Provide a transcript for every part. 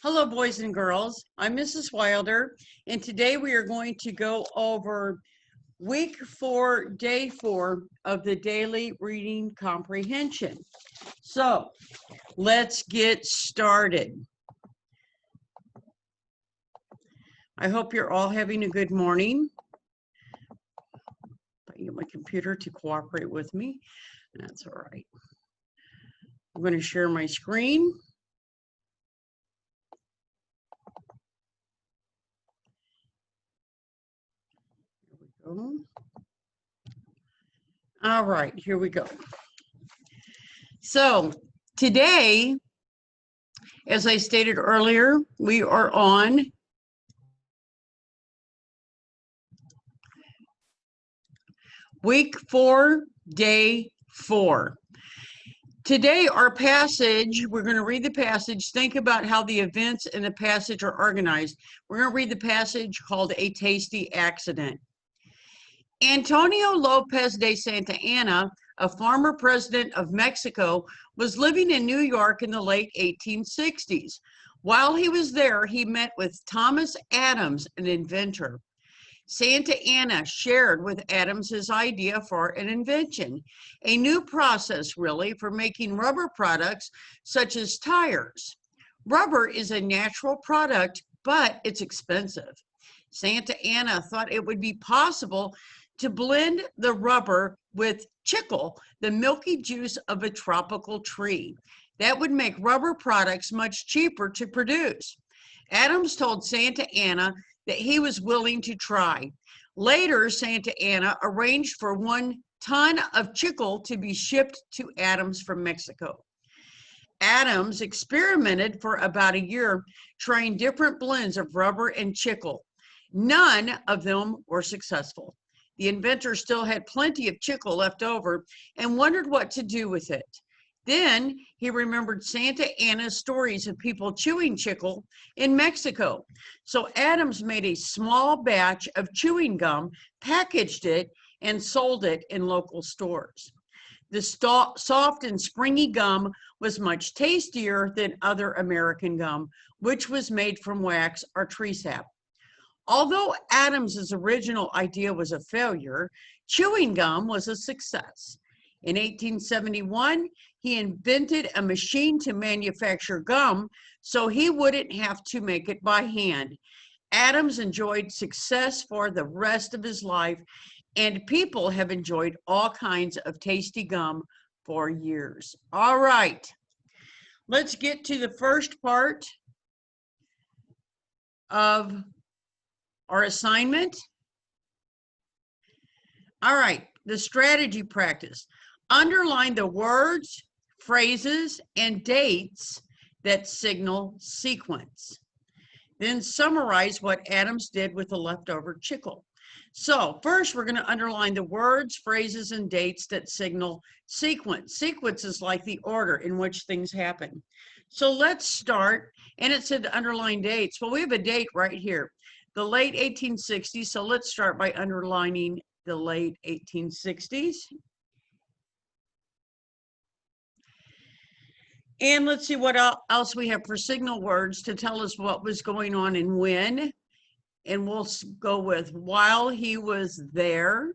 Hello, boys and girls. I'm Mrs. Wilder, and today we are going to go over week 4, day 4 of the daily reading comprehension. So let's get started. I hope you're all having a good morning. I get my computer to cooperate with me. That's all right. I'm going to share my screen. All right, here we go. So today, as I stated earlier, we are on week 4, day 4. Today, our passage, we're going to read the passage. Think about how the events in the passage are organized. We're going to read the passage called A Tasty Accident. Antonio Lopez de Santa Anna, a former president of Mexico, was living in New York in the late 1860s. While he was there, he met with Thomas Adams, an inventor. Santa Anna shared with Adams his idea for an invention, a new process really for making rubber products such as tires. Rubber is a natural product, but it's expensive. Santa Anna thought it would be possible to blend the rubber with chicle, the milky juice of a tropical tree. That would make rubber products much cheaper to produce. Adams told Santa Anna that he was willing to try. Later, Santa Anna arranged for 1 ton of chicle to be shipped to Adams from Mexico. Adams experimented for about a year, trying different blends of rubber and chicle. None of them were successful. The inventor still had plenty of chicle left over and wondered what to do with it. Then he remembered Santa Anna's stories of people chewing chicle in Mexico. So Adams made a small batch of chewing gum, packaged it, and sold it in local stores. The soft and springy gum was much tastier than other American gum, which was made from wax or tree sap. Although Adams's original idea was a failure, chewing gum was a success. In 1871, he invented a machine to manufacture gum so he wouldn't have to make it by hand. Adams enjoyed success for the rest of his life, and people have enjoyed all kinds of tasty gum for years. All right, let's get to the first part of our assignment. All right, the strategy practice. Underline the words, phrases, and dates that signal sequence. Then summarize what Adams did with the leftover chicle. So first, we're going to underline the words, phrases, and dates that signal sequence. Sequence is like the order in which things happen. So let's start, and it said underline dates. Well, we have a date right here, the late 1860s. So let's start by underlining the late 1860s. And let's see what else we have for signal words to tell us what was going on and when. And we'll go with while he was there.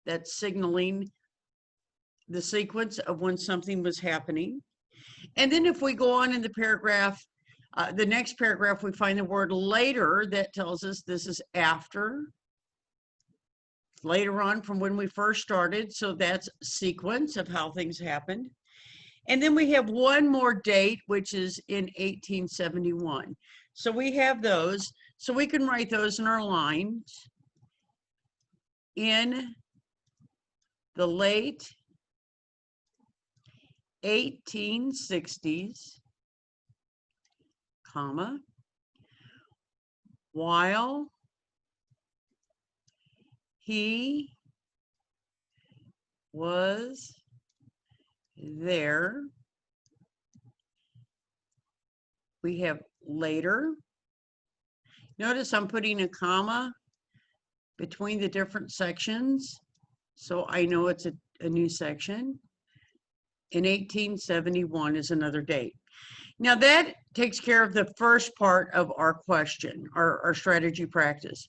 That's signaling the sequence of when something was happening. And then if we go on in the paragraph, the next paragraph, we find the word later that tells us this is after. Later on from when we first started. So that's sequence of how things happened. And then we have one more date, which is in 1871. So we have those. So we can write those in our lines. In the late 1860s, comma, while he was there, we have later. Notice I'm putting a comma between the different sections, so I know it's a new section. in 1871 is another date. Now that takes care of the first part of our question, our strategy practice.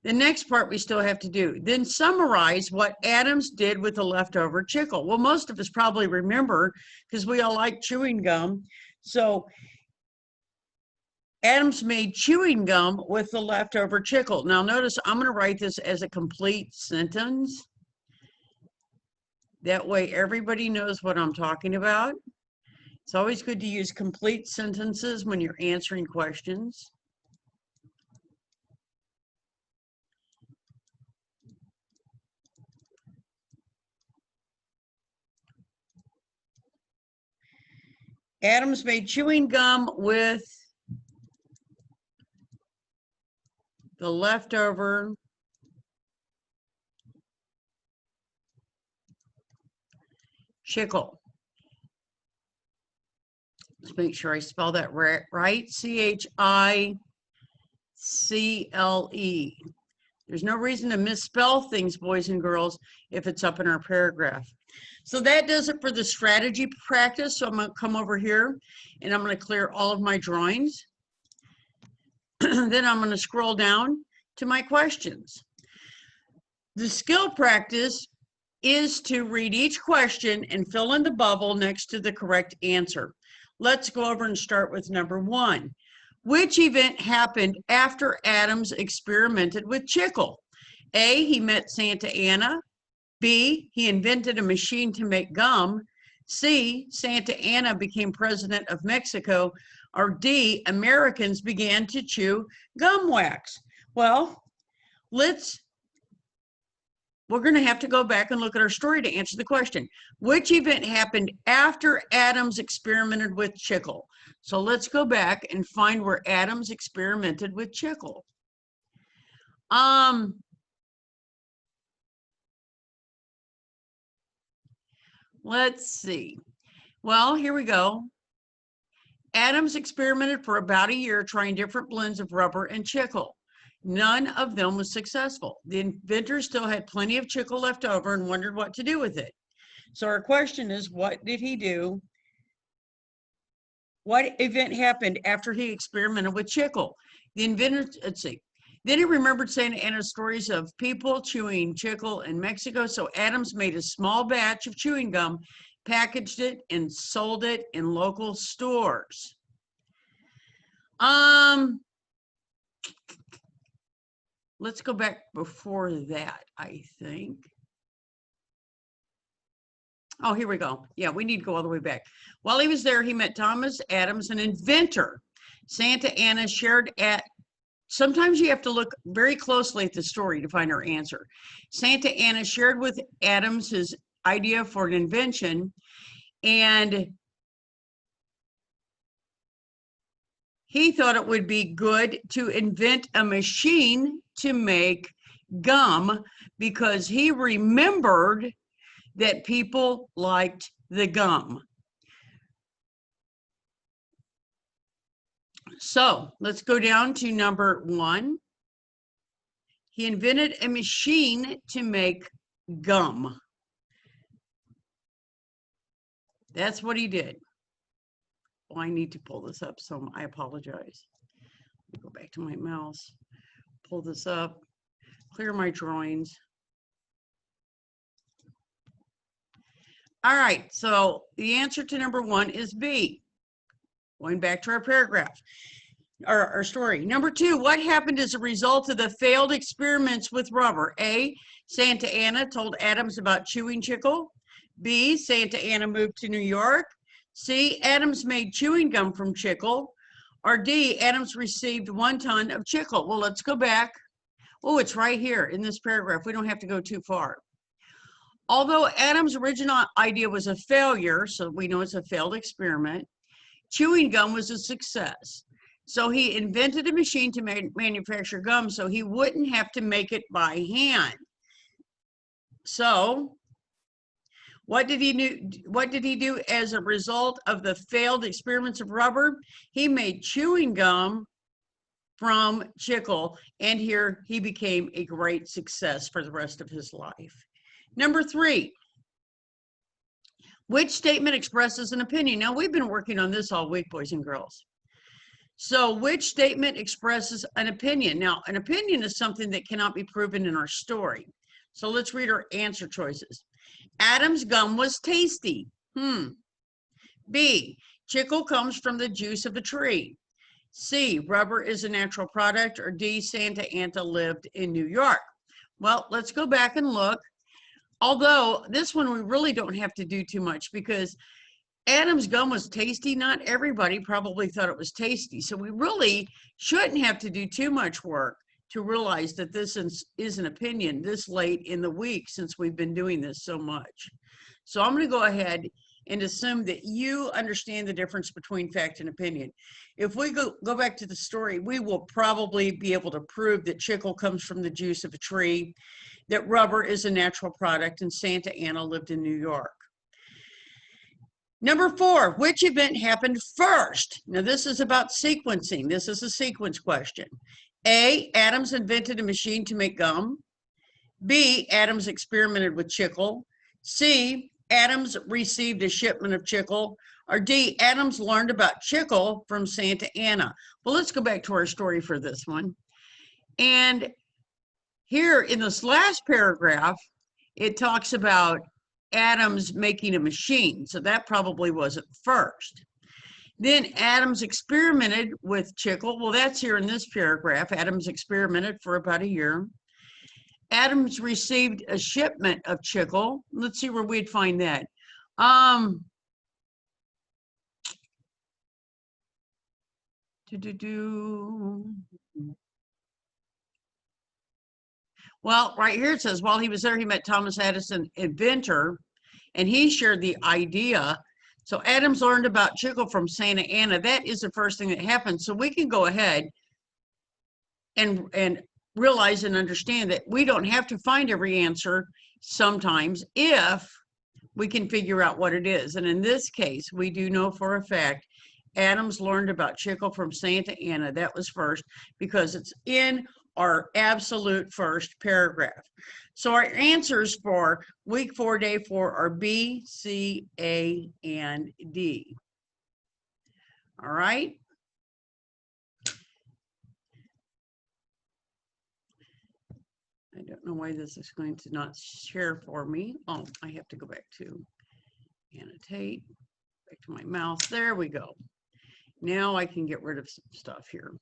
The next part we still have to do. Then summarize what Adams did with the leftover chicle. Well, most of us probably remember because we all like chewing gum. So Adams made chewing gum with the leftover chicle. Now notice I'm going to write this as a complete sentence. That way everybody knows what I'm talking about. It's always good to use complete sentences when you're answering questions. Adams made chewing gum with the leftover chicle. Let's make sure I spell that right. C-H-I-C-L-E. There's no reason to misspell things, boys and girls, if it's up in our paragraph. So that does it for the strategy practice. So I'm going to come over here and I'm going to clear all of my drawings. Then I'm going to scroll down to my questions. The skill practice is to read each question and fill in the bubble next to the correct answer. Let's go over and start with number 1. Which event happened after Adams experimented with chicle? A, he met Santa Anna. B, he invented a machine to make gum. C, Santa Anna became president of Mexico. Or D, Americans began to chew gum wax. Well, we're going to have to go back and look at our story to answer the question. Which event happened after Adams experimented with chicle? So let's go back and find where Adams experimented with chicle. Let's see. Well, here we go. Adams experimented for about a year trying different blends of rubber and chicle. None of them was successful. The inventor still had plenty of chicle left over and wondered what to do with it. So our question is, what did he do? What event happened after he experimented with chicle? The inventor, let's see. Then he remembered Santa Anna's stories of people chewing chicle in Mexico. So Adams made a small batch of chewing gum, packaged it, and sold it in local stores. Let's go back before that, I think. Oh, here we go. Yeah, we need to go all the way back. While he was there, he met Thomas Adams, an inventor. Santa Anna shared at, sometimes you have to look very closely at the story to find our answer. Santa Anna shared with Adams his idea for an invention, and he thought it would be good to invent a machine to make gum because he remembered that people liked the gum. So let's go down to number 1. He invented a machine to make gum. That's what he did. Oh, I need to pull this up, so I apologize. Let me go back to my mouse, pull this up, clear my drawings. All right, so the answer to number 1 is B. Going back to our paragraph, our story. Number 2, what happened as a result of the failed experiments with rubber? A, Santa Anna told Adams about chewing chicle. B, Santa Anna moved to New York. C, Adams made chewing gum from chicle. Or D, Adams received 1 ton of chicle. Well, let's go back. Oh, it's right here in this paragraph. We don't have to go too far. Although Adams' original idea was a failure, so we know it's a failed experiment, chewing gum was a success. So he invented a machine to manufacture gum so he wouldn't have to make it by hand. So what did he do as a result of the failed experiments of rubber? He made chewing gum from chicle, and here he became a great success for the rest of his life. Number 3, Which statement expresses an opinion? Now, we've been working on this all week, boys and girls. So which statement expresses an opinion? Now, an opinion is something that cannot be proven in our story. So let's read our answer choices. Adam's gum was tasty. B, chicle comes from the juice of a tree. C, rubber is a natural product. Or D, Santa Ana lived in New York. Well, let's go back and look. Although this one we really don't have to do too much because Adam's gum was tasty. Not everybody probably thought it was tasty. So we really shouldn't have to do too much work to realize that this is an opinion this late in the week since we've been doing this so much. So I'm going to go ahead and assume that you understand the difference between fact and opinion. If we go back to the story, we will probably be able to prove that chicle comes from the juice of a tree, that rubber is a natural product, and Santa Ana lived in New York. Number 4, which event happened first? Now this is about sequencing. This is a sequence question. A, Adams invented a machine to make gum. B, Adams experimented with chicle. C, Adams received a shipment of chicle. Or D, Adams learned about chicle from Santa Ana. Well, let's go back to our story for this one. And here in this last paragraph, it talks about Adams making a machine. So that probably wasn't first. Then Adams experimented with chicle. Well, that's here in this paragraph. Adams experimented for about a year. Adams received a shipment of chicle. Let's see where we'd find that. Well, right here it says, while he was there, he met Thomas Edison, inventor, and he shared the idea. So Adams learned about chicle from Santa Ana. That is the first thing that happened. So we can go ahead and realize and understand that we don't have to find every answer sometimes if we can figure out what it is. And in this case, we do know for a fact Adams learned about chicle from Santa Ana. That was first because it's in our absolute first paragraph. So our answers for week 4, day 4 are B, C, A, and D. All right. I don't know why this is going to not share for me. Oh, I have to go back to annotate, back to my mouse. There we go. Now I can get rid of some stuff here.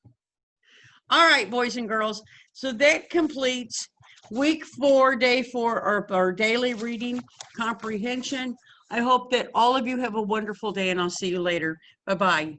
All right, boys and girls. So that completes week 4, day 4, our daily reading comprehension. I hope that all of you have a wonderful day, and I'll see you later. Bye-bye.